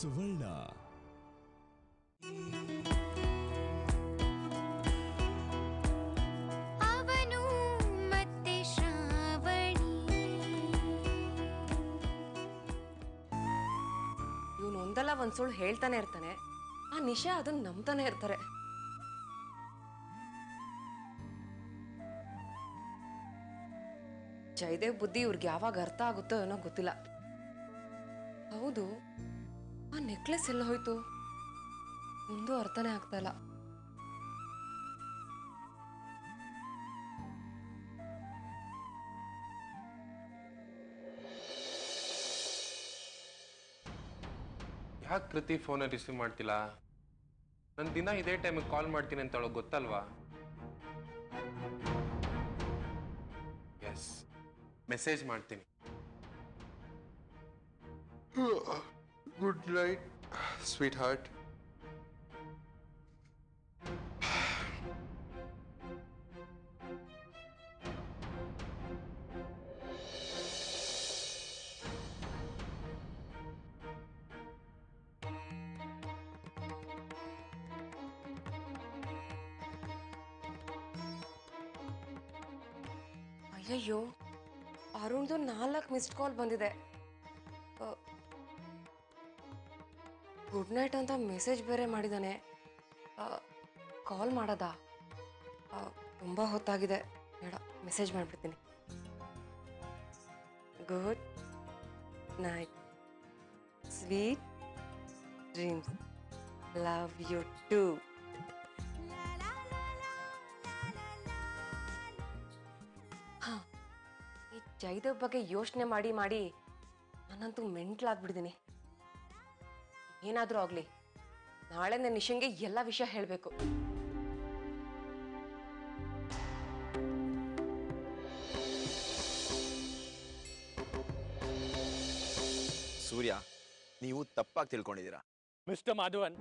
ಸುವರ್ಣ. ಅವನು ಮತ್ತೆ ಶ್ರಾವಣಿ. ಇವನು ಒಂದಲ್ಲ ಒಂದ್ ಸುಳ್ಳು ಹೇಳ್ತಾನೆ ಇರ್ತಾನೆ, ಆ ನಿಶಾ ಅದನ್ನ ನಂಬ್ತಾನೆ ಇರ್ತಾರೆ. ಜಯದೇವ್ ಬುದ್ಧಿ ಇವ್ರಿಗೆ ಯಾವಾಗ ಅರ್ಥ ಆಗುತ್ತೋ ಏನೋ ಗೊತ್ತಿಲ್ಲ. ಹೌದು, ಆ ನೆಕ್ಲೆಸ್ ಎಲ್ಲ ಹೋಯ್ತು? ಮುಂದೂ ಅರ್ಥನೇ ಆಗ್ತಾ ಇಲ್ಲ. ಯಾಕೆ ಕೃತಿ ಫೋನ್ ರಿಸೀವ್ ಮಾಡ್ತಿಲ್ಲ? ನಾನು ದಿನ ಇದೇ ಟೈಮಿಗೆ ಕಾಲ್ ಮಾಡ್ತೀನಿ ಅಂತ ಅವಳಿಗೆ ಗೊತ್ತಲ್ವಾ? ಎಸ್, ಮೆಸೇಜ್ ಮಾಡ್ತೀನಿ. Good night sweet heart. ಅಯ್ಯಯ್ಯೋ, ಅರುಣ್ದು 4 ಮಿಸ್ಡ್ ಕಾಲ್ ಬಂದಿದೆ. ಗುಡ್ ನೈಟ್ ಅಂತ ಮೆಸೇಜ್ ಬೇರೆ ಮಾಡಿದ್ದಾನೆ. ಕಾಲ್ ಮಾಡೋದಾ? ತುಂಬ ಹೊತ್ತಾಗಿದೆ, ಬೇಡ, ಮೆಸೇಜ್ ಮಾಡಿಬಿಡ್ತೀನಿ. Good night, sweet dreams, love you too. ಈ ಜಯದೇವ್ ಬಗ್ಗೆ ಯೋಚನೆ ಮಾಡಿ ಮಾಡಿ ನಾನಂತೂ ಮೆಂಟ್ಲಾಗ್ಬಿಟ್ಟಿದ್ದೀನಿ. ಏನಾದರೂ ಆಗಲಿ, ನಾಳೆ ನನ್ನ ನಿಶಂಗೆ ಎಲ್ಲ ವಿಷಯ ಹೇಳಬೇಕು. ಸೂರ್ಯ, ನೀವು ತಪ್ಪಾಗಿ ತಿಳ್ಕೊಂಡಿದ್ದೀರಾ. ಮಿಸ್ಟರ್ ಮಾಧವನ್,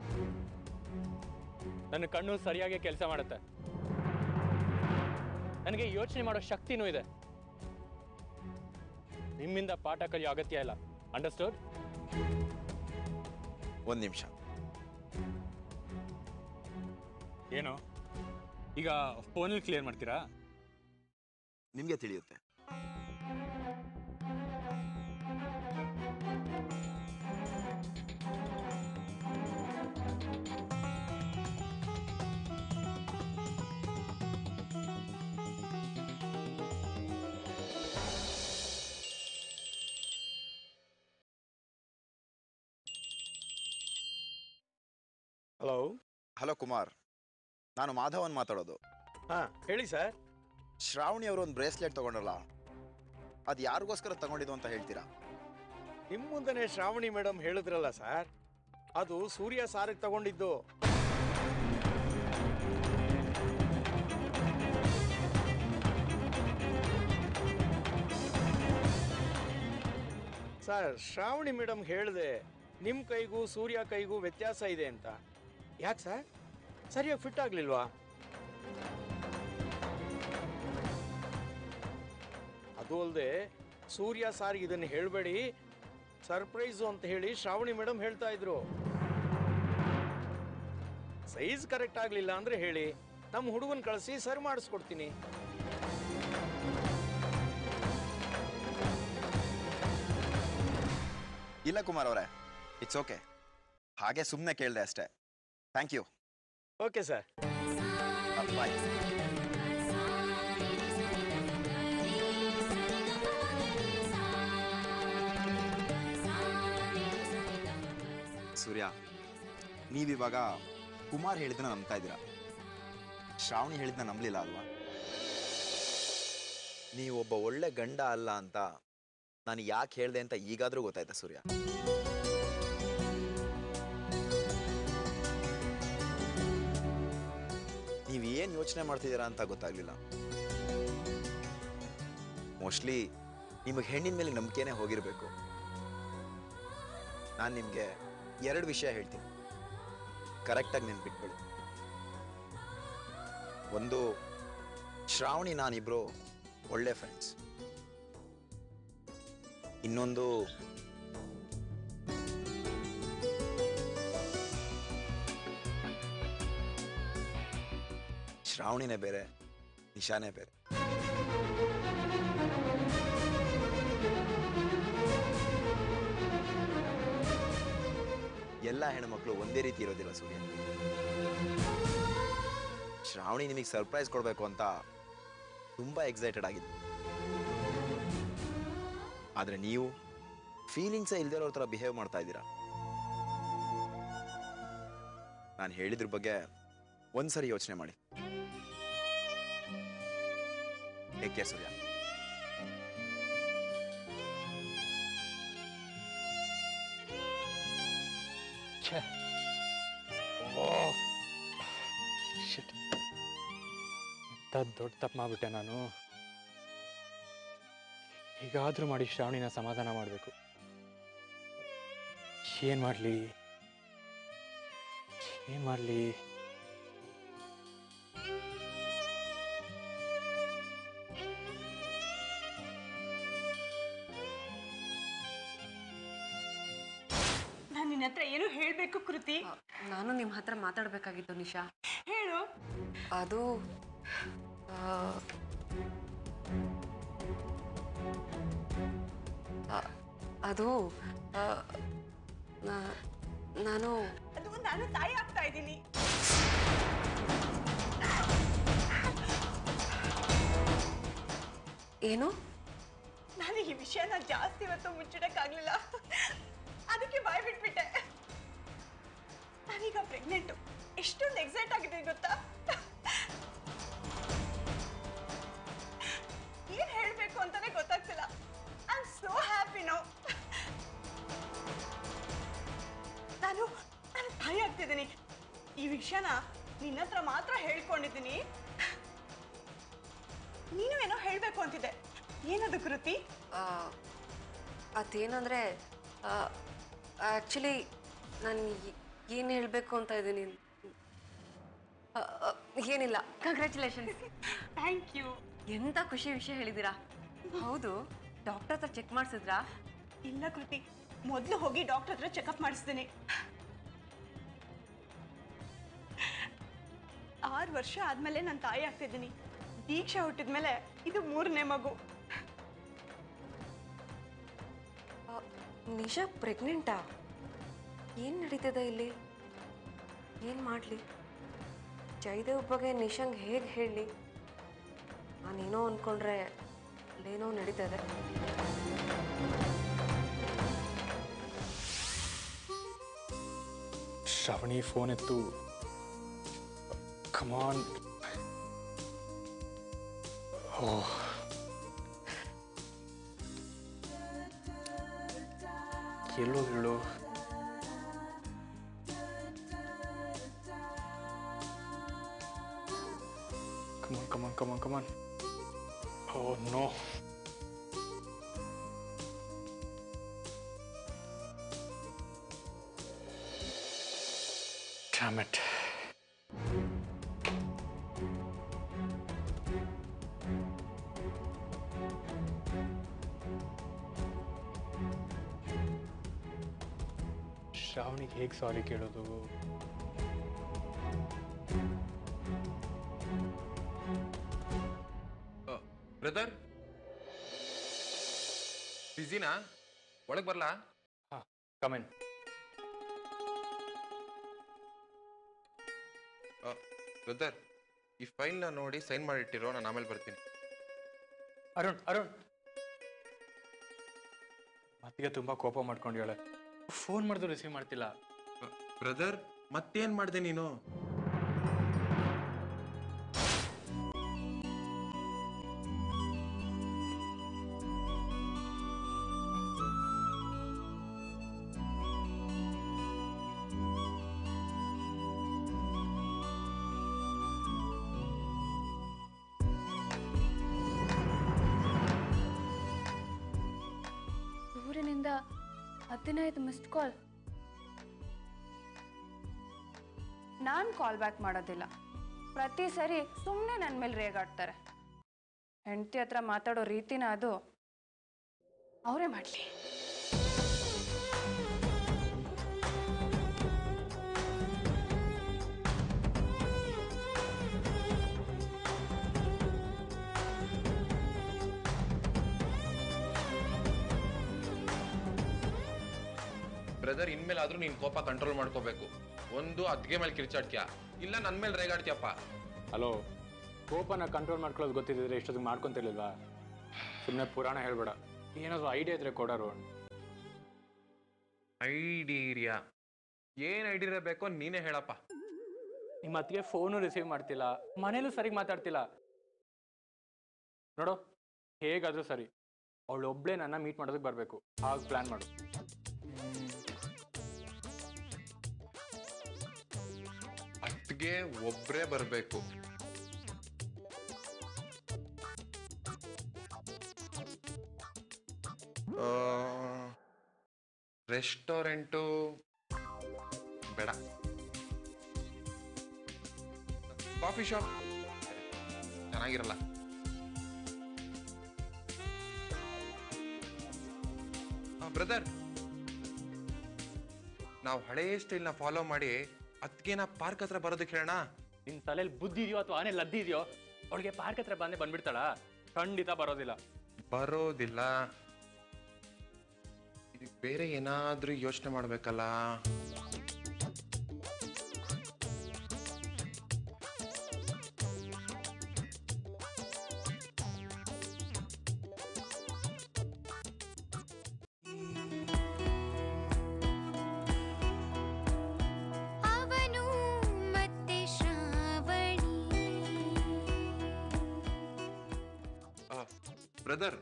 ನನ್ನ ಕಣ್ಣು ಸರಿಯಾಗಿ ಕೆಲಸ ಮಾಡುತ್ತೆ. ನನಗೆ ಯೋಚನೆ ಮಾಡೋ ಶಕ್ತಿನೂ ಇದೆ. ನಿಮ್ಮಿಂದ ಪಾಠ ಕಲಿಯೋ ಅಗತ್ಯ ಇಲ್ಲ. ಅಂಡರ್ಸ್ಟುಡ್? ಒಂದು ನಿಮಿಷ. ಏನು ಈಗ ಫೋನಲ್ಲಿ ಕ್ಲಿಯರ್ ಮಾಡ್ತೀರಾ? ನಿಮಗೆ ತಿಳಿಯುತ್ತೆ. ಹಲೋ. ಹಲೋ ಕುಮಾರ್, ನಾನು ಮಾಧವನ್ ಮಾತಾಡೋದು. ಹೇಳಿ ಸರ್. ಶ್ರಾವಣಿ ಅವರು ಒಂದು ಬ್ರೇಸ್ಲೆಟ್ ತಗೊಂಡ್ರಲ್ಲ, ಅದು ಯಾರಿಗೋಸ್ಕರ ತಗೊಂಡಿದ್ದು ಅಂತ ಹೇಳ್ತೀರಾ? ನಿಮ್ಮ ಮುಂದೆನೇ ಶ್ರಾವಣಿ ಮೇಡಮ್ ಹೇಳಿದ್ರಲ್ಲ ಸರ್, ಅದು ಸೂರ್ಯ ಸಾರಿಗೆ ತಗೊಂಡಿದ್ದು. ಸರ್, ಶ್ರಾವಣಿ ಮೇಡಮ್ ಹೇಳಿದೆ ನಿಮ್ಮ ಕೈಗೂ ಸೂರ್ಯ ಕೈಗೂ ವ್ಯತ್ಯಾಸ ಇದೆ ಅಂತ. ಯಾಕೆ ಸರ್, ಸರಿಯಾಗಿ ಫಿಟ್ ಆಗಲಿಲ್ವಾ? ಅದು ಅಲ್ಲದೆ ಸೂರ್ಯ ಸಾರಿಗೆ ಇದನ್ನು ಹೇಳಬೇಡಿ, ಸರ್ಪ್ರೈಸು ಅಂತ ಹೇಳಿ ಶ್ರಾವಣಿ ಮೇಡಮ್ ಹೇಳ್ತಾ ಇದ್ರು. ಸೈಜ್ ಕರೆಕ್ಟ್ ಆಗಲಿಲ್ಲ ಅಂದ್ರೆ ಹೇಳಿ, ನಮ್ಮ ಹುಡುಗನ ಕಳಿಸಿ ಸರಿ ಮಾಡಿಸ್ಕೊಡ್ತೀನಿ. ಇಲ್ಲ ಕುಮಾರ್ ಅವರೇ, ಇಟ್ಸ್ ಓಕೆ. ಹಾಗೆ ಸುಮ್ಮನೆ ಕೇಳಿದೆ ಅಷ್ಟೇ. Thank you. Okay sir, bye. Surya, ನೀವಿವಾಗ ಕುಮಾರ್ ಹೇಳಿದ್ದನ್ನ ನಂಬ್ತಾ ಇದ್ದೀರಾ, ಶ್ರಾವಣಿ ಹೇಳಿದ್ದನ್ನ ನಂಬಲಿಲ್ಲ ಅಲ್ವಾ? ನೀವೊಬ್ಬ ಒಳ್ಳೆ ಗಂಡ ಅಲ್ಲ ಅಂತ ನಾನು ಯಾಕೆ ಹೇಳಿದೆ ಅಂತ ಈಗಾದರೂ ಗೊತ್ತಾಯ್ತಾ ಸೂರ್ಯ? ನೀವು ಏನು ಯೋಚನೆ ಮಾಡ್ತಿದ್ದೀರಾ ಅಂತ ಗೊತ್ತಾಗ್ಲಿಲ್ಲ. ಮೋಸ್ಟ್ಲಿ ನಿಮಗೆ ಹೆಣ್ಣಿನ ಮೇಲೆ ನಂಬಿಕೆನೇ ಹೋಗಿರಬೇಕು. ನಾನು ನಿಮಗೆ 2 ವಿಷಯ ಹೇಳ್ತೀನಿ, ಕರೆಕ್ಟಾಗಿ ನೆನ್ಪಿಟ್ಕೊಳ್ಳಿ. ಒಂದು, ಶ್ರಾವಣಿ ನಾನಿಬ್ರು ಒಳ್ಳೆ ಫ್ರೆಂಡ್ಸ್. ಇನ್ನೊಂದು, ಶ್ರಾವಣಿನೇ ಬೇರೆ, ನಿಶಾನೇ ಬೇರೆ. ಎಲ್ಲ ಹೆಣ್ಮಕ್ಳು ಒಂದೇ ರೀತಿ ಇರೋದಿಲ್ಲ ಸೂರ್ಯ. ಶ್ರಾವಣಿ ನಿಮಗೆ ಸರ್ಪ್ರೈಸ್ ಕೊಡಬೇಕು ಅಂತ ತುಂಬಾ ಎಕ್ಸೈಟೆಡ್ ಆಗಿದ್ದು, ಆದರೆ ನೀವು ಫೀಲಿಂಗ್ಸೇ ಇಲ್ದೇ ಇರೋ ಥರ ಬಿಹೇವ್ ಮಾಡ್ತಾ ಇದ್ದೀರಾ. ನಾನು ಹೇಳಿದ್ರ ಬಗ್ಗೆ ಒಂದ್ಸರಿ ಯೋಚನೆ ಮಾಡಿ. ಏಕೆ ಸೂರ್ಯ? ದೊಡ್ಡ ತಪ್ಪು ಮಾಡ್ಬಿಟ್ಟೆ ನಾನು. ಹೀಗಾದ್ರೂ ಮಾಡಿ ಶ್ರಾವಣಿನ ಸಮಾಧಾನ ಮಾಡಬೇಕು. ಏನ್ ಮಾಡ್ಲಿ? ನಾನು ನಿನ್ನ ಹತ್ರ ಏನು ಹೇಳಬೇಕು ಕೃತಿ? ನಾನು ನಿಮ್ಮ ಹತ್ರ ಮಾತಾಡಬೇಕಾಗಿತ್ತು ನಿಶಾ. ಹೇಳು. ಅದು ಅದು ನಾನು ತಾಯಿ ಆಗ್ತಾ ಇದ್ದೀನಿ. ಏನು? ನಾನು ಈ ವಿಷಯನ ಜಾಸ್ತಿ ಹೊತ್ತು ಮುಚ್ಚಿಡಕ್ಕಾಗ್ಲಿಲ್ಲ, ಅದಕ್ಕೆ ಬಾಯ್ ಬಿಟ್ಬಿಟ್ಟೆ. ನಾನೀಗ ಪ್ರೆಗ್ನೆಂಟು. ಎಷ್ಟೊಂದು ಎಕ್ಸೈಟ್ ಆಗಿದೆ ಗೊತ್ತಾ? ಏನ್ ಹೇಳ್ಬೇಕು ಅಂತಾನೆ ಗೊತ್ತಾಗ್ತಿಲ್ಲ. I am so happy now. ನಾನು ತಾಯಿ ಆಗ್ತಿದ್ದೀನಿ. ಈ ವಿಷಯನ ನಿನ್ನ ಹತ್ರ ಮಾತ್ರ ಹೇಳ್ಕೊಂಡಿದ್ದೀನಿ. ನೀನು ಏನೋ ಹೇಳ್ಬೇಕು ಅಂತಿದ್ದೆ. ಏನದು ಕೃತಿ? ಅದೇನಂದ್ರೆ ಆ್ಯಕ್ಚುಲಿ ನಾನು ಏನು ಹೇಳಬೇಕು ಅಂತ ಇದ್ದೀನಿ. ಏನಿಲ್ಲ. ಕಂಗ್ರ್ಯಾಚುಲೇಷನ್ಸ್. Thank you. ಎಂಥ ಖುಷಿ ವಿಷಯ ಹೇಳಿದ್ದೀರಾ. ಹೌದು, ಡಾಕ್ಟರ್ ಹತ್ರ ಚೆಕ್ ಮಾಡಿಸಿದ್ರಾ? ಇಲ್ಲ ಕೃತಿ, ಮೊದಲು ಹೋಗಿ ಡಾಕ್ಟರ್ ಹತ್ರ ಚೆಕಪ್ ಮಾಡಿಸ್ತೀನಿ. 6 ವರ್ಷ ಆದ್ಮೇಲೆ ನಾನು ತಾಯಿ ಆಗ್ತಿದ್ದೀನಿ. ದೀಕ್ಷಾ ಹುಟ್ಟಿದ್ಮೇಲೆ ಇದು 3ನೇ ಮಗು. ನಿಶಾ ಪ್ರೆಗ್ನೆಂಟಾ? ಏನು ನಡೀತದೆ ಇಲ್ಲಿ? ಏನು ಮಾಡಲಿ? ಜಯದೇವ್ ಬಗ್ಗೆ ನಿಶಾಂಗ್ ಹೇಗೆ ಹೇಳಲಿ? ನಾನೇನೋ ಅಂದ್ಕೊಂಡ್ರೆ ಅಲ್ಲೇನೋ ನಡೀತದೆ. ಶ್ರಾವಣಿ ಫೋನ್ ಎತ್ತು. ಕಮಾನ್. ಎಲ್ಲೋ ಹೇಳು. Come on. Oh no. Damn it. ಶ್ರಾವಣಿಗೆ ಹೇಗೆ ಸಾರಿ ಕೇಳೋದು? ಬ್ರದರ್, ಬಿಸಿನಾ? ಒಳಗೆ ಬರಲಾ? ಹಾಂ, ಕಮೆನ್. ಬ್ರದರ್, ಈ ಫೈಲ್ನ ನೋಡಿ ಸೈನ್ ಮಾಡಿಟ್ಟಿರೋ, ನಾನು ಆಮೇಲೆ ಬರ್ತೀನಿ. ಅರುಣ್ ಮತ್ತಿಗೆ ತುಂಬ ಕೋಪ ಮಾಡ್ಕೊಂಡ್ಯಾಳೆ. ಫೋನ್ ಮಾಡಿದ್ರು ರಿಸೀವ್ ಮಾಡ್ತಿಲ್ಲ. ಬ್ರದರ್, ಮತ್ತೇನು ಮಾಡಿದೆ ನೀನು? ಊರಿನಿಂದ 15 ಮಿಸ್ಡ್ ಕಾಲ್. ನಾನು ಕಾಲ್ ಬ್ಯಾಕ್ ಮಾಡೋದಿಲ್ಲ. ಪ್ರತಿ ಸರಿ ಸುಮ್ಮನೆ ನನ್ನ ಮೇಲೆ ರೇಗಾಡ್ತಾರೆ. ಹೆಂಡತಿ ಹತ್ರ ಮಾತಾಡೋ ರೀತಿನ ಅದು. ಅವರೇ ಮಾಡಲಿ. ಬ್ರದರ್, ಇನ್ಮೇಲಾದ್ರೂ ನೀನ್ ಕೋಪ ಕಂಟ್ರೋಲ್ ಮಾಡ್ಕೋಬೇಕು. ಒಂದು ಅದ್ಗೆ ಮೇಲೆ ಕಿರ್ಚಾಡ್ತೀಯ, ಇಲ್ಲ ನನ್ ಮೇಲೆ ರೇಗಾಡ್ತೀಯಪ್ಪ. ಹಲೋ, ಕೋಪನ ಕಂಟ್ರೋಲ್ ಮಾಡ್ಕೊಳ್ಳೋದು ಗೊತ್ತಿದ್ದಿದ್ರೆ ಇಷ್ಟೊತ್ತಿಗೆ ಮಾಡ್ಕೊಂತಿರ್ಲಿಲ್ವಾ? ಸುಮ್ಮನೆ ಪುರಾಣ ಹೇಳ್ಬೇಡ. ಏನಾದ್ರು ಐಡಿಯಾ ಇದ್ರೆ ಕೊಡೋರು. ಐಡಿಯಾ? ಏನ್ ಐಡಿಯಾ ಬೇಕೋ ನೀನೇ ಹೇಳಪ್ಪ. ನಿಮ್ಮ ಅತ್ತಿಗೆ ಫೋನು ರಿಸೀವ್ ಮಾಡ್ತಿಲ್ಲ, ಮನೇಲೂ ಸರಿಗೆ ಮಾತಾಡ್ತಿಲ್ಲ. ನೋಡು, ಹೇಗಾದ್ರೂ ಸರಿ ಅವಳೊಬ್ಳೆ ನನ್ನ ಮೀಟ್ ಮಾಡೋದಕ್ಕೆ ಬರಬೇಕು. ಹಾಗೆ ಪ್ಲಾನ್ ಮಾಡು. ಅತ್ಗೆ ಒಬ್ರೇ ಬರಬೇಕು. ರೆಸ್ಟೋರೆಂಟು ಬೇಡ, ಕಾಫಿ ಶಾಪ್ ಚೆನ್ನಾಗಿರಲ್ಲ. ಬ್ರದರ್, ನಾವು ಹಳೇ ಸ್ಟೈಲ್ನ ಫಾಲೋ ಮಾಡಿ ಅದ್ಗೇನ ಪಾರ್ಕ್ ಹತ್ರ ಬರೋದಕ್ಕೆ ಹೇಳೋಣ. ನಿನ್ನ ತಲೆಯಲ್ಲಿ ಬುದ್ಧಿ ಇದೆಯೋ ಅಥವಾ ಆನೆ ಲದ್ದಿ ಇದೆಯೋ? ಅವಳಿಗೆ ಪಾರ್ಕ್ ಹತ್ರ ಬಂದ್ಬಿಡ್ತಾಳ? ಖಂಡಿತ ಬರೋದಿಲ್ಲ. ಬರೋದಿಲ್ಲ. ಇದಕ್ಕೆ ಬೇರೆ ಏನಾದ್ರೂ ಯೋಚನೆ ಮಾಡ್ಬೇಕಲ್ಲ. ಬ್ರದರ್,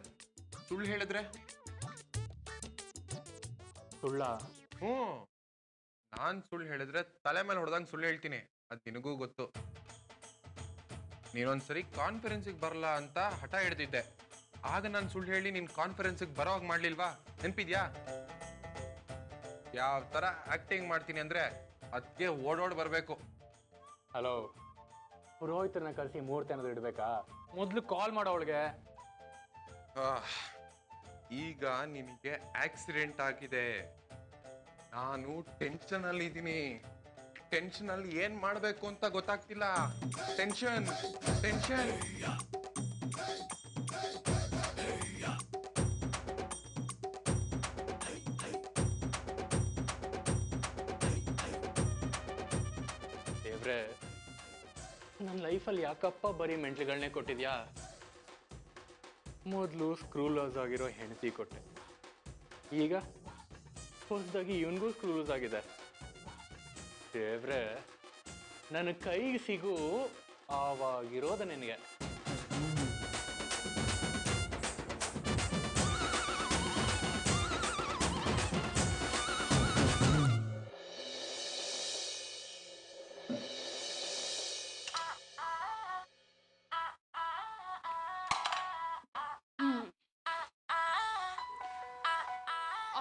ಸುಳ್ಳು ಹೇಳಿದ್ರೆ? ಸುಳ್ಳ? ನಾನ್ ಸುಳ್ಳು ಹೇಳಿದ್ರೆ ತಲೆ ಮೇಲೆ ಹೊಡೆದಂಗ್ ಸುಳ್ಳು ಹೇಳ್ತೀನಿ. ಅದ್ ನಿನಗೂ ಗೊತ್ತು. ನೀನೊಂದ್ಸರಿ ಕಾನ್ಫರೆನ್ಸಿಗೆ ಬರಲ್ಲ ಅಂತ ಹಠ ಹಿಡ್ದಿದ್ದೆ. ಆಗ ನಾನು ಸುಳ್ಳು ಹೇಳಿ ನಿನ್ ಕಾನ್ಫರೆನ್ಸಿಗೆ ಬರೋವಾಗ ಮಾಡ್ಲಿಲ್ವಾ? ನೆನ್ಪಿದ್ಯಾ? ಯಾವ ತರ ಆಕ್ಟಿಂಗ್ ಮಾಡ್ತೀನಿ ಅಂದ್ರೆ ಅದಕ್ಕೆ ಓಡೋಡ್ ಬರ್ಬೇಕು. ಹಲೋ, ಪುರೋಹಿತರನ್ನ ಕರೆಸಿ ಮೂರ್ತಿ ಅನ್ನೋದು ಇಡ್ಬೇಕಾ? ಮೊದ್ಲು ಕಾಲ್ ಮಾಡೋ ಅವಳಿಗೆ. ಈಗ ನಿನಗೆ ಆಕ್ಸಿಡೆಂಟ್ ಆಗಿದೆ, ನಾನು ಟೆನ್ಷನ್ ಅಲ್ಲಿ ಇದ್ದೀನಿ. ಟೆನ್ಷನ್ ಅಲ್ಲಿ ಏನ್ ಮಾಡ್ಬೇಕು ಅಂತ ಗೊತ್ತಾಗ್ತಿಲ್ಲ. Tension tension. ದೇವ್ರೆ, ನನ್ನ ಲೈಫಲ್ಲಿ ಯಾಕಪ್ಪ ಬರೀ ಮೆಂಟ್ಲುಗಳನ್ನೇ ಕೊಟ್ಟಿದ್ಯಾ? ಮೊದಲು ಸ್ಕ್ರೂ ಲೂಸ್ ಆಗಿರೋ ಹೆಂಡತಿ ಕೊಟ್ಟೆ, ಈಗ ಹೊಸದಾಗಿ ಇವನಿಗೂ ಸ್ಕ್ರೂ ಲೂಸ್ ಆಗಿದೆ. ದೇವ್ರೆ, ನನ್ನ ಕೈಗೆ ಸಿಗು ಆವಾಗಿರೋದ ನಿನಗೆ.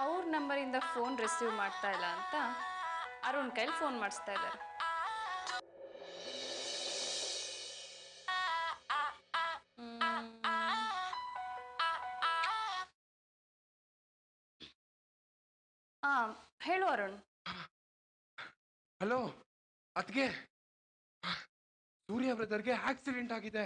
ಅವ್ರ ನಂಬರಿಂದ ಫೋನ್ ರಿಸೀವ್ ಮಾಡ್ತಾ ಇಲ್ಲ ಅಂತ ಅರುಣ್ ಕೈಲಿ ಫೋನ್ ಮಾಡಿಸ್ತಾ ಇದ್ದಾರೆ. ಹೇಳು ಅರುಣ್. ಹಲೋ ಅದ್ಗೆ, ಸೂರ್ಯ ಬ್ರದರ್ಗೆ ಆಕ್ಸಿಡೆಂಟ್ ಆಗಿದೆ.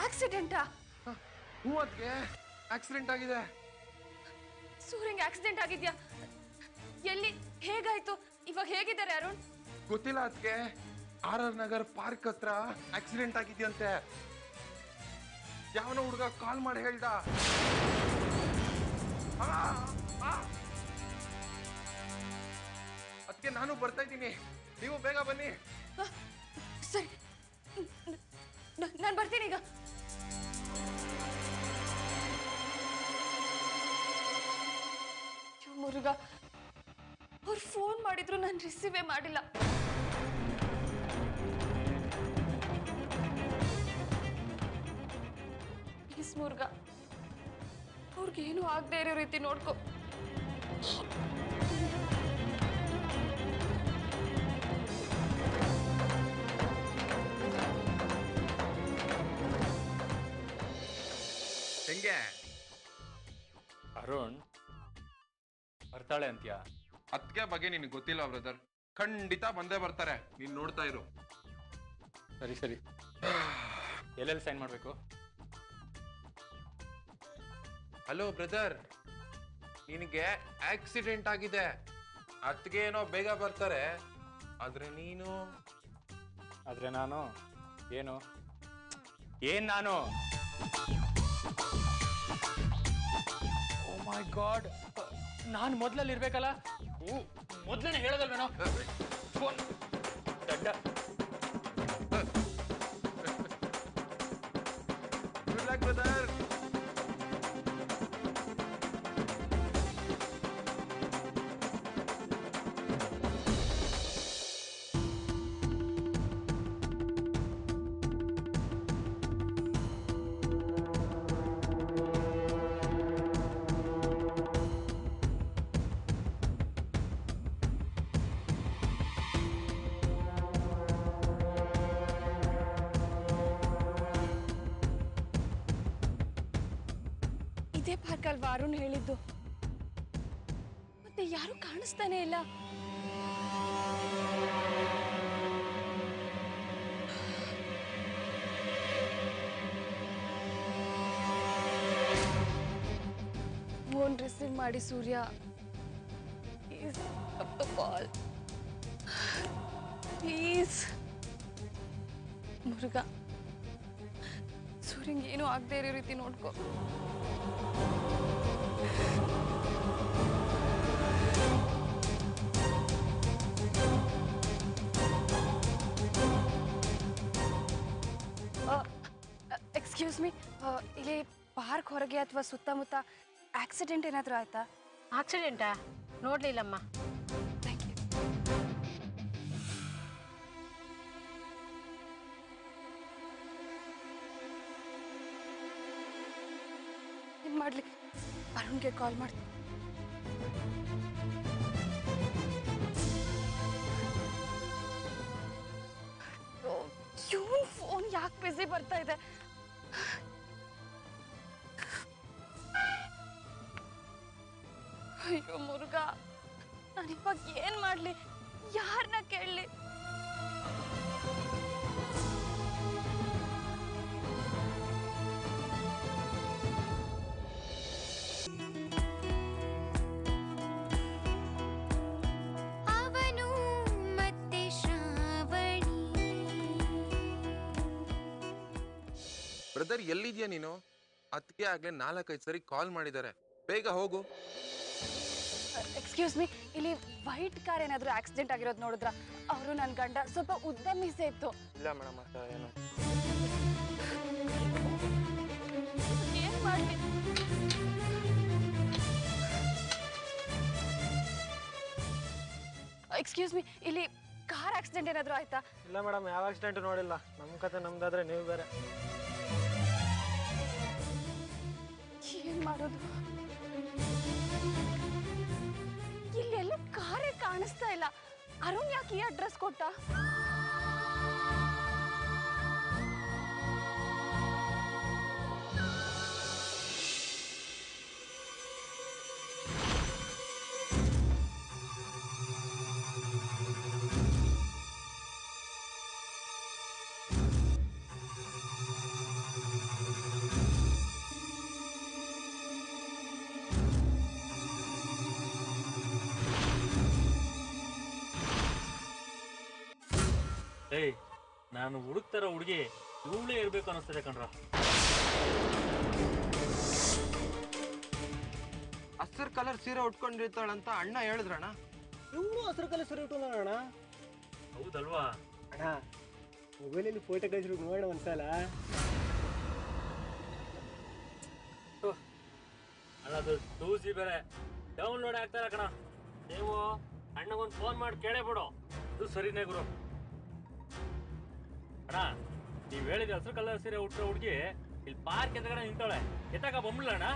ಆಕ್ಸಿಡೆಂಟಾ? ಹ್ಞೂ ಅದ್ಗೆ, ಆಕ್ಸಿಡೆಂಟ್ ಆಗಿದೆ. ಸೂರ್ಯಂಗೆ ಆಕ್ಸಿಡೆಂಟ್ ಆಗಿದ್ಯಾ? ಎಲ್ಲಿ, ಹೇಗಾಯ್ತು? ಇವಾಗ ಹೇಗಿದ್ದಾರೆ ಅರುಣ್? ಗೊತ್ತಿಲ್ಲ ಅದ್ಗೆ, RR ನಗರ್ ಪಾರ್ಕ್ ಹತ್ರ ಆಕ್ಸಿಡೆಂಟ್ ಆಗಿದ್ಯಂತೆ. ಯಾವನೋ ಹುಡುಗ ಕಾಲ್ ಮಾಡಿ ಹೇಳ್ದ. ಅದಕ್ಕೆ ನಾನು ಬರ್ತಾ ಇದ್ದೀನಿ, ನೀವು ಬೇಗ ಬನ್ನಿ. ಸರಿ, ನಾನು ಬರ್ತೀನಿ ಈಗ. ಮುರುಘ, ಅವ್ರು ಫೋನ್ ಮಾಡಿದ್ರು ನಾನು ರಿಸೀವೇ ಮಾಡಿಲ್ಲ. ಪ್ಲೀಸ್ ಮುರುಘ, ಅವ್ರಿಗೇನು ಆಗದೆ ಇರೋ ರೀತಿ ನೋಡ್ಕೊ. ಹೆಂಗೆ ಅರುಣ್, ಬರ್ತಾಳೆ ಅಂತ್ಯಾ? ಅತ್ತಿಗೆ ಬಗ್ಗೆ ನಿನಗೆ ಗೊತ್ತಿಲ್ಲ ಬ್ರದರ್. ಖಂಡಿತ ಬಂದೇ ಬರ್ತಾರೆ, ನೀನ್ ನೋಡ್ತಾ ಇರು. ಸರಿ ಸರಿ, ಎಲ್ಲೆಲ್ಲಿ ಸೈನ್ ಮಾಡಬೇಕು? ಹಲೋ ಬ್ರದರ್, ನಿನಗೆ ಆಕ್ಸಿಡೆಂಟ್ ಆಗಿದೆ, ಅತ್ತಿಗೆ ಏನೋ ಬೇಗ ಬರ್ತಾರೆ, ಆದ್ರೆ ನೀನು ಆದ್ರೆ ನಾನು ಏನು ನಾನು ಓ ಮೈ ಗಾಡ್, ನಾನು ಮೊದಲಲ್ಲಿ ಇರ್ಬೇಕಲ್ಲ. ಮೊದಲನೇ ಹೇಳೋದಲ್ವೇನೋ ಫೋನ್ ದಡ್ಡ. Good luck brother. ಇದೇ ಪಾರ್ಕ್ ಅಲ್ವಾ ಅರುಣ್ ಹೇಳಿದ್ದು? ಮತ್ತೆ ಯಾರು ಕಾಣಿಸ್ತಾನೆ ಇಲ್ಲ. ಫೋನ್ ರಿಸೀವ್ ಮಾಡಿ ಸೂರ್ಯ. ಕಾಲ್ ಪ್ಲೀಸ್. ಮುರುಘ, ಸೂರ್ಯಂಗೆ ಏನೂ ಆಗದೆ ಇರೋ ರೀತಿ ನೋಡ್ಕೊ. ಎಕ್ಸ್ಕ್ಯೂಸ್ ಮೀ, ಇಲ್ಲಿ ಪಾರ್ಕ್ ಹೊರಗೆ ಅಥವಾ ಸುತ್ತಮುತ್ತ ಆಕ್ಸಿಡೆಂಟ್ ಏನಾದರೂ ಆಯ್ತಾ? ಆಕ್ಸಿಡೆಂಟಾ? ನೋಡ್ಲಿಲ್ಲಮ್ಮ. Thank you. ಏನು ಮಾಡಲಿ? ಅರುಣ್ಗೆ ಕಾಲ್ ಮಾಡ್ತೀನಿ. ಇವನ್ ಫೋನ್ ಯಾಕೆ ಬಿಸಿ ಬರ್ತಾ ಇದೆ? ಅಯ್ಯೋ ಮುರುಘ, ನಾನಿವಾಗ ಏನ್ ಮಾಡ್ಲಿ? ಯಾರನ್ನ ಕೇಳಲಿ? ಬ್ರದರ್ ಎಲ್ಲಿದ್ಯಾ ನೀನು? ಅದಕ್ಕೆ ಆಗ್ಲೇ 4-5 ಸರಿ ಕಾಲ್ ಮಾಡಿದ್ದಾರೆ, ಬೇಗ ಹೋಗು. ಎಕ್ಸ್ಕ್ಯೂಸ್ ಮೀ, ಇಲ್ಲಿ ವೈಟ್ ಕಾರ್ ಏನಾದರೂ ಆಕ್ಸಿಡೆಂಟ್ ಆಗಿರೋದು ನೋಡಿದ್ರ? ಅವರು ನನ್ನ ಗಂಡ ಸ್ವಲ್ಪ ಉದ್ದ ಮೀಸೆ ಇತ್ತು. ಇಲ್ಲ ಮೇಡಮ್, ಏನು ಏನ್ ಮಾಡ್ಲಿ? ಎಕ್ಸ್ಕ್ಯೂಸ್ ಮೀ, ಇಲ್ಲಿ ಕಾರ್ ಆಕ್ಸಿಡೆಂಟ್ ಏನಾದರೂ ಆಯ್ತಾ? ಇಲ್ಲ ಮೇಡಮ್, ಯಾವ ಆಕ್ಸಿಡೆಂಟ್ ನೋಡಿಲ್ಲ. ನಮ್ಮ ಕತೆ ನಮ್ದಾದ್ರೆ ನೀವು ಬೇರೆ. ಏನ್ ಮಾಡೋದು? ಇಲ್ಲೆಲ್ಲ ಕಾರೇ ಕಾಣಿಸ್ತಾ ಇಲ್ಲ. ಅರುಣ್ ಯಾಕೆ ಈ ಅಡ್ರೆಸ್ ಕೊಟ್ಟ? ಏಯ್, ನಾನು ಹುಡುಕ್ತಾರ ಹುಡುಗಿ ಇವಳೇ ಇರ್ಬೇಕು ಅನ್ನಿಸ್ತದೆ ಕಣ್ರ. ಹಸಿರು ಕಲರ್ ಸೀರೆ ಉಟ್ಕೊಂಡಿರ್ತಾಳಂತ ಅಣ್ಣ ಹೇಳಿದ್ರಣ್ಣ. ಇವಳು ಹಸಿರು ಕಲರ್ ಸೀರೆ ಉಟ್ಕೊಂಡಣ್ಣ. ಹೌದಲ್ವಾ ಅಣ್ಣ? ಮೊಬೈಲಲ್ಲಿ ಫೋಟೋ ಕಳಿಸ್ಬಿಟ್ಟು ನೋಡೋಣ ಒಂದ್ಸಲ. ಅಣ್ಣ ಅದು 2G ಬೇರೆ ಡೌನ್ಲೋಡ್ ಆಗ್ತಾರ ಕಣ. ನೀವು ಅಣ್ಣಗೊಂದು ಫೋನ್ ಮಾಡಿ ಕೇಳೇ ಬಿಡು, ಅದು ಸರಿನೇ ಗುರು. ಅಣ್ಣ, ನೀವು ಹೇಳಿದ ಹಸಿರು ಕಲರ್ ಸೀರೆ ಉಟ್ಟರೆ ಹುಡುಗಿ ಇಲ್ಲಿ ಪಾರ್ಕ್ ಎದುರುಗಡೆ ನಿಂತಾಳೆ, ಎತ್ತಾಗ ಬಂದ್ಬಿಡ್ಲ ಅಣ್ಣ?